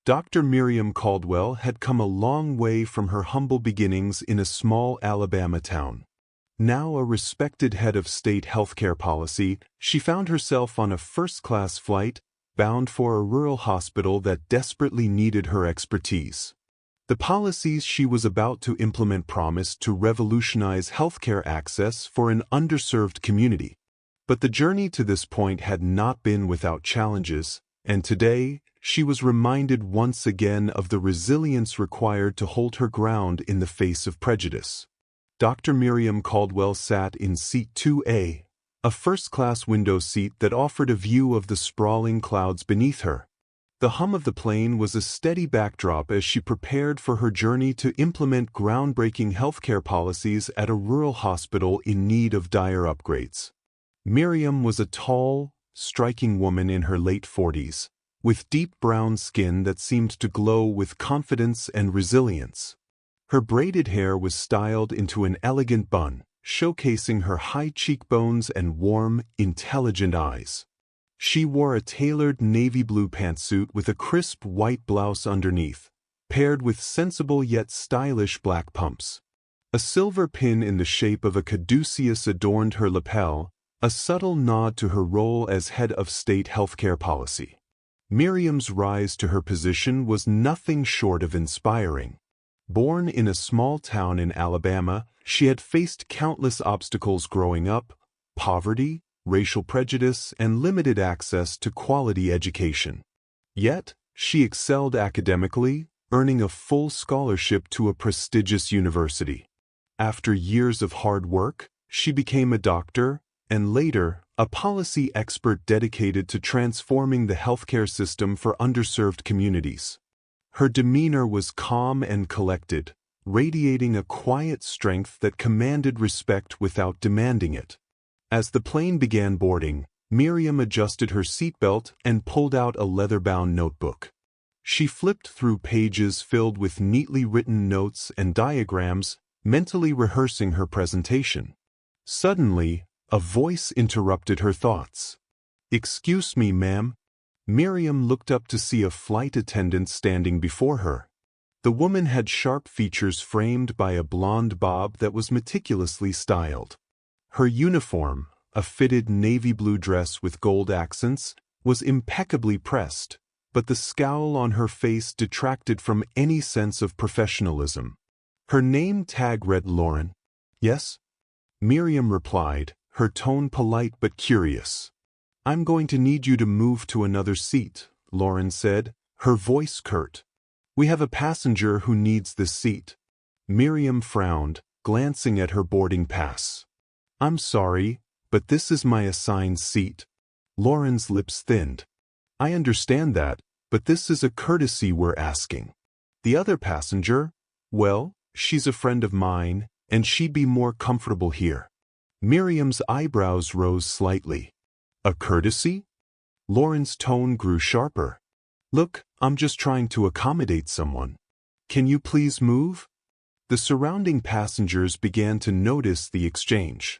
Dr. Miriam Caldwell had come a long way from her humble beginnings in a small Alabama town. Now a respected head of state healthcare policy, she found herself on a first-class flight, bound for a rural hospital that desperately needed her expertise. The policies she was about to implement promised to revolutionize healthcare access for an underserved community. But the journey to this point had not been without challenges, and today, she was reminded once again of the resilience required to hold her ground in the face of prejudice. Dr. Miriam Caldwell sat in Seat 2A, a first-class window seat that offered a view of the sprawling clouds beneath her. The hum of the plane was a steady backdrop as she prepared for her journey to implement groundbreaking healthcare policies at a rural hospital in need of dire upgrades. Miriam was a tall, striking woman in her late 40s, with deep brown skin that seemed to glow with confidence and resilience. Her braided hair was styled into an elegant bun, showcasing her high cheekbones and warm, intelligent eyes. She wore a tailored navy blue pantsuit with a crisp white blouse underneath, paired with sensible yet stylish black pumps. A silver pin in the shape of a caduceus adorned her lapel, a subtle nod to her role as head of state healthcare policy. Miriam's rise to her position was nothing short of inspiring. Born in a small town in Alabama, she had faced countless obstacles growing up: poverty, racial prejudice, and limited access to quality education. Yet, she excelled academically, earning a full scholarship to a prestigious university. After years of hard work, she became a doctor, and later, a policy expert dedicated to transforming the healthcare system for underserved communities. Her demeanor was calm and collected, radiating a quiet strength that commanded respect without demanding it. As the plane began boarding, Miriam adjusted her seatbelt and pulled out a leather-bound notebook. She flipped through pages filled with neatly written notes and diagrams, mentally rehearsing her presentation. Suddenly, a voice interrupted her thoughts. "Excuse me, ma'am." Miriam looked up to see a flight attendant standing before her. The woman had sharp features framed by a blonde bob that was meticulously styled. Her uniform, a fitted navy blue dress with gold accents, was impeccably pressed, but the scowl on her face detracted from any sense of professionalism. Her name tag read Lauren. "Yes?" Miriam replied, her tone polite but curious. "I'm going to need you to move to another seat," Lauren said, her voice curt. "We have a passenger who needs this seat." Miriam frowned, glancing at her boarding pass. "I'm sorry, but this is my assigned seat." Lauren's lips thinned. "I understand that, but this is a courtesy we're asking. The other passenger, well, she's a friend of mine, and she'd be more comfortable here." Miriam's eyebrows rose slightly. "A courtesy?" Lauren's tone grew sharper. "Look, I'm just trying to accommodate someone. Can you please move?" The surrounding passengers began to notice the exchange.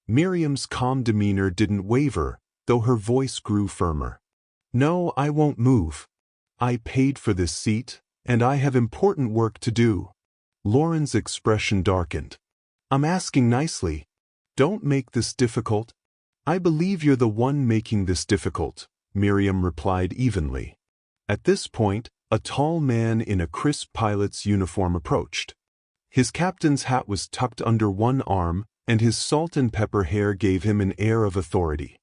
Miriam's calm demeanor didn't waver, though her voice grew firmer. "No, I won't move. I paid for this seat, and I have important work to do." Lauren's expression darkened. "I'm asking nicely. Don't make this difficult." "I believe you're the one making this difficult," Miriam replied evenly. At this point, a tall man in a crisp pilot's uniform approached. His captain's hat was tucked under one arm, and his salt and pepper hair gave him an air of authority.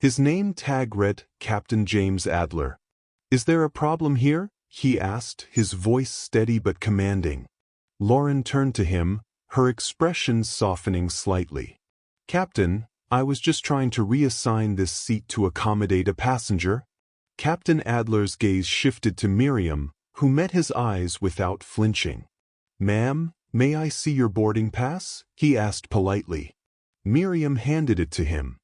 His name tag read Captain James Adler. "Is there a problem here?" he asked, his voice steady but commanding. Lauren turned to him, her expression softening slightly. "Captain, I was just trying to reassign this seat to accommodate a passenger." Captain Adler's gaze shifted to Miriam, who met his eyes without flinching. "Ma'am, may I see your boarding pass?" he asked politely. Miriam handed it to him.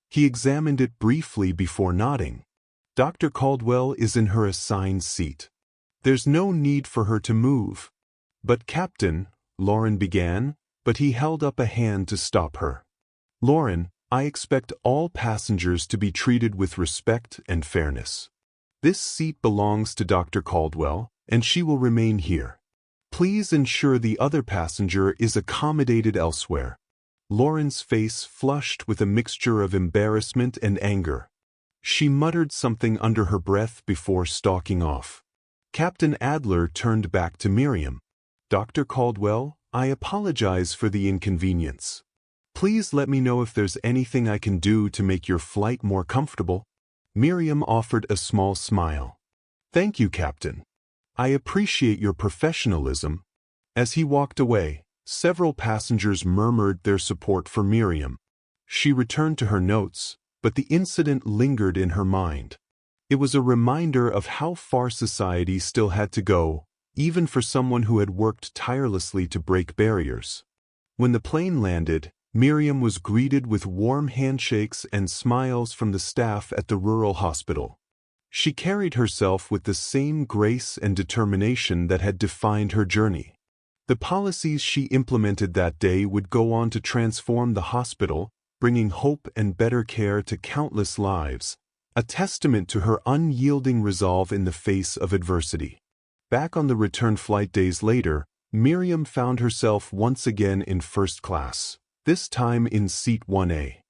He examined it briefly before nodding. "Dr. Caldwell is in her assigned seat. There's no need for her to move." "But Captain," Lauren began, but he held up a hand to stop her. "Lauren, I expect all passengers to be treated with respect and fairness. This seat belongs to Dr. Caldwell, and she will remain here. Please ensure the other passenger is accommodated elsewhere." Lauren's face flushed with a mixture of embarrassment and anger. She muttered something under her breath before stalking off. Captain Adler turned back to Miriam. "Dr. Caldwell, I apologize for the inconvenience. Please let me know if there's anything I can do to make your flight more comfortable." Miriam offered a small smile. "Thank you, Captain. I appreciate your professionalism." As he walked away, several passengers murmured their support for Miriam. She returned to her notes, but the incident lingered in her mind. It was a reminder of how far society still had to go, even for someone who had worked tirelessly to break barriers. When the plane landed, Miriam was greeted with warm handshakes and smiles from the staff at the rural hospital. She carried herself with the same grace and determination that had defined her journey. The policies she implemented that day would go on to transform the hospital, bringing hope and better care to countless lives, a testament to her unyielding resolve in the face of adversity. Back on the return flight days later, Miriam found herself once again in first class, this time in seat 1A.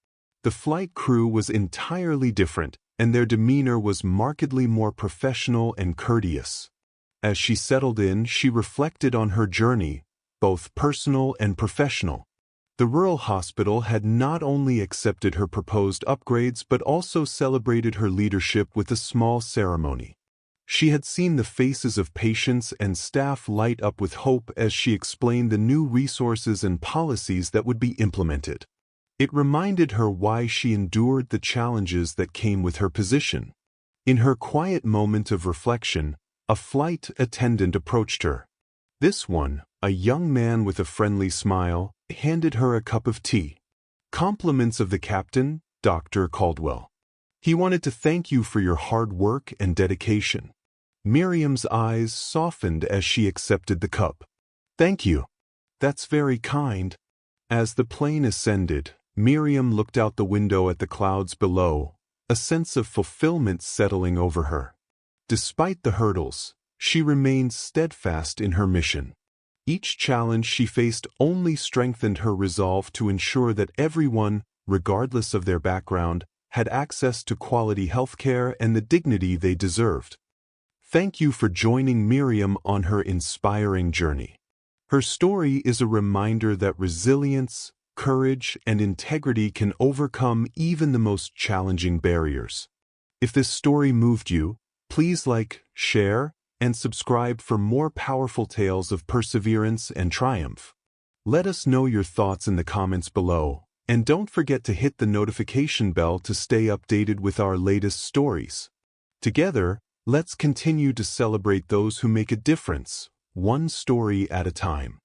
The flight crew was entirely different, and their demeanor was markedly more professional and courteous. As she settled in, she reflected on her journey, both personal and professional. The rural hospital had not only accepted her proposed upgrades but also celebrated her leadership with a small ceremony. She had seen the faces of patients and staff light up with hope as she explained the new resources and policies that would be implemented. It reminded her why she endured the challenges that came with her position. In her quiet moment of reflection, a flight attendant approached her. This one, a young man with a friendly smile, handed her a cup of tea. "Compliments of the captain, Dr. Caldwell. He wanted to thank you for your hard work and dedication." Miriam's eyes softened as she accepted the cup. "Thank you. That's very kind." As the plane ascended, Miriam looked out the window at the clouds below, a sense of fulfillment settling over her. Despite the hurdles, she remained steadfast in her mission. Each challenge she faced only strengthened her resolve to ensure that everyone, regardless of their background, had access to quality healthcare and the dignity they deserved. Thank you for joining Miriam on her inspiring journey. Her story is a reminder that resilience, courage, and integrity can overcome even the most challenging barriers. If this story moved you, please like, share, and subscribe for more powerful tales of perseverance and triumph. Let us know your thoughts in the comments below, and don't forget to hit the notification bell to stay updated with our latest stories. Together, let's continue to celebrate those who make a difference, one story at a time.